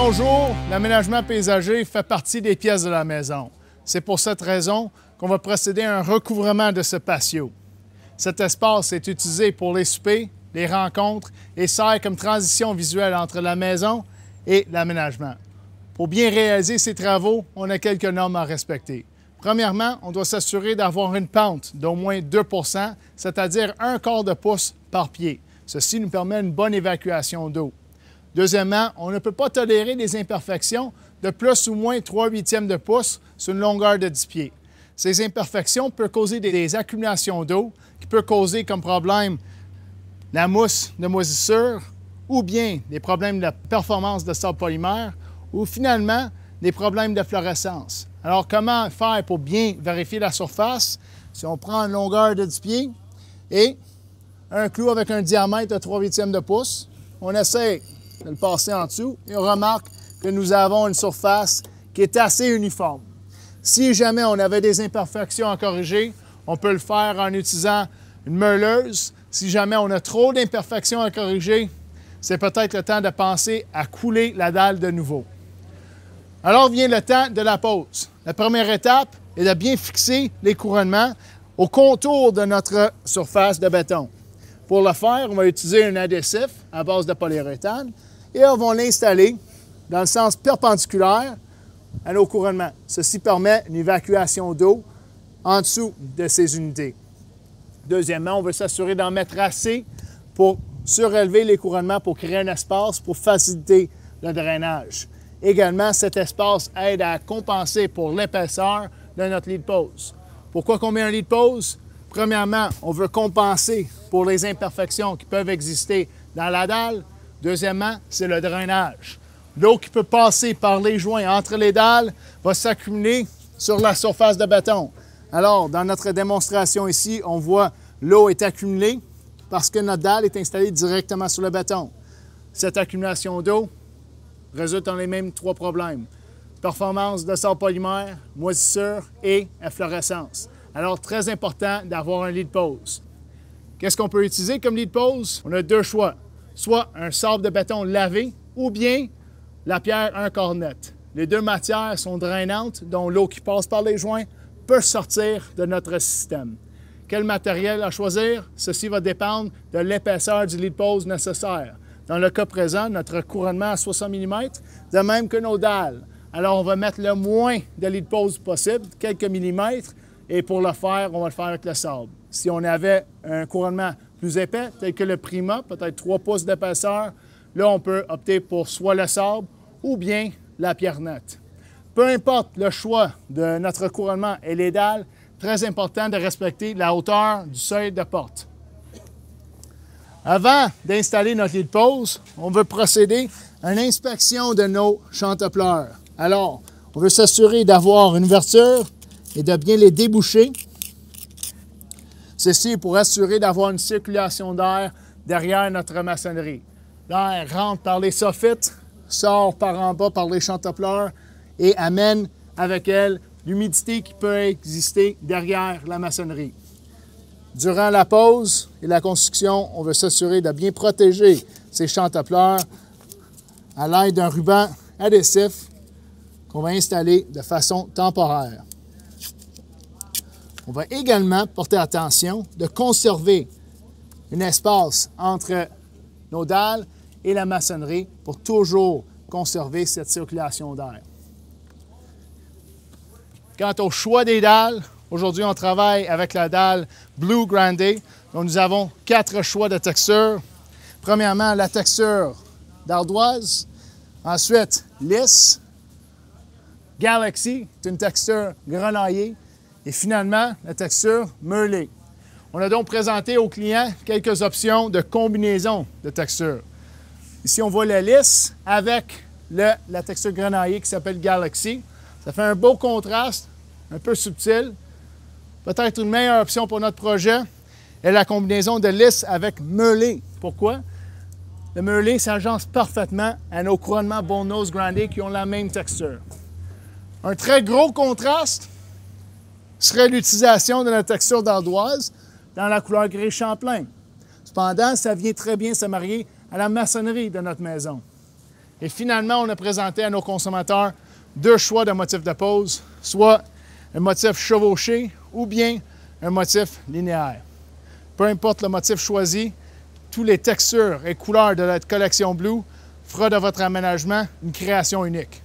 nos jours, l'aménagement paysager fait partie des pièces de la maison. C'est pour cette raison qu'on va procéder à un recouvrement de ce patio. Cet espace est utilisé pour les soupers, les rencontres et sert comme transition visuelle entre la maison et l'aménagement. Pour bien réaliser ces travaux, on a quelques normes à respecter. Premièrement, on doit s'assurer d'avoir une pente d'au moins 2 %, c'est-à-dire 1/4 de pouce par pied. Ceci nous permet une bonne évacuation d'eau. Deuxièmement, on ne peut pas tolérer des imperfections de plus ou moins 3/8 de pouce sur une longueur de 10 pieds. Ces imperfections peuvent causer des accumulations d'eau qui peuvent causer comme problème la mousse de moisissure ou bien des problèmes de performance de sable polymère ou finalement des problèmes de fluorescence. Alors, comment faire pour bien vérifier la surface? Si on prend une longueur de 10 pieds et un clou avec un diamètre de 3/8 de pouce, on essaie de le passer en dessous et on remarque que nous avons une surface qui est assez uniforme. Si jamais on avait des imperfections à corriger, on peut le faire en utilisant une meuleuse. Si jamais on a trop d'imperfections à corriger, c'est peut-être le temps de penser à couler la dalle de nouveau. Alors vient le temps de la pose. La première étape est de bien fixer les couronnements au contour de notre surface de béton. Pour le faire, on va utiliser un adhésif à base de polyuréthane et on va l'installer dans le sens perpendiculaire à nos couronnements. Ceci permet une évacuation d'eau en dessous de ces unités. Deuxièmement, on veut s'assurer d'en mettre assez pour surélever les couronnements pour créer un espace pour faciliter le drainage. Également, cet espace aide à compenser pour l'épaisseur de notre lit de pose. Pourquoi on met un lit de pose? Premièrement, on veut compenser pour les imperfections qui peuvent exister dans la dalle. Deuxièmement, c'est le drainage. L'eau qui peut passer par les joints entre les dalles va s'accumuler sur la surface de béton. Alors, dans notre démonstration ici, on voit l'eau est accumulée parce que notre dalle est installée directement sur le béton. Cette accumulation d'eau résulte dans les mêmes 3 problèmes. Performance de sable polymère, moisissure et efflorescence. Alors, très important d'avoir un lit de pose. Qu'est-ce qu'on peut utiliser comme lit de pose? On a 2 choix. Soit un sable de béton lavé ou bien la pierre 1/4 nette. Les 2 matières sont drainantes, dont l'eau qui passe par les joints peut sortir de notre système. Quel matériel à choisir? Ceci va dépendre de l'épaisseur du lit de pose nécessaire. Dans le cas présent, notre couronnement à 60 mm, de même que nos dalles. Alors, on va mettre le moins de lit de pose possible, quelques millimètres, et pour le faire, on va le faire avec le sable. Si on avait un couronnement plus épais, tel que le Prima, peut-être 3 pouces d'épaisseur, là, on peut opter pour soit le sable ou bien la pierre nette. Peu importe le choix de notre couronnement et les dalles, très important de respecter la hauteur du seuil de porte. Avant d'installer notre lit de pose, on veut procéder à une inspection de nos chantepleurs. Alors, on veut s'assurer d'avoir une ouverture et de bien les déboucher. Ceci pour assurer d'avoir une circulation d'air derrière notre maçonnerie. L'air rentre par les soffites, sort par en bas par les chantepleurs et amène avec elle l'humidité qui peut exister derrière la maçonnerie. Durant la pose et la construction, on veut s'assurer de bien protéger ces chantepleurs à l'aide d'un ruban adhésif qu'on va installer de façon temporaire. On va également porter attention de conserver un espace entre nos dalles et la maçonnerie pour toujours conserver cette circulation d'air. Quant au choix des dalles, aujourd'hui on travaille avec la dalle Blue Grande, dont nous avons 4 choix de texture. Premièrement, la texture d'ardoise, ensuite lisse, Galaxy, c'est une texture grenaillée, et finalement, la texture meulée. On a donc présenté aux clients quelques options de combinaison de textures. Ici, on voit la lisse avec la texture grenaillée qui s'appelle Galaxy. Ça fait un beau contraste, un peu subtil. Peut-être une meilleure option pour notre projet est la combinaison de lisse avec meulé. Pourquoi? Le meulé s'agence parfaitement à nos couronnements Bullnose Grande qui ont la même texture. Un très gros contraste serait l'utilisation de la texture d'ardoise dans la couleur gris Champlain. Cependant, ça vient très bien se marier à la maçonnerie de notre maison. Et finalement, on a présenté à nos consommateurs deux choix de motifs de pose, soit un motif chevauché ou bien un motif linéaire. Peu importe le motif choisi, toutes les textures et couleurs de la collection Blue fera de votre aménagement une création unique.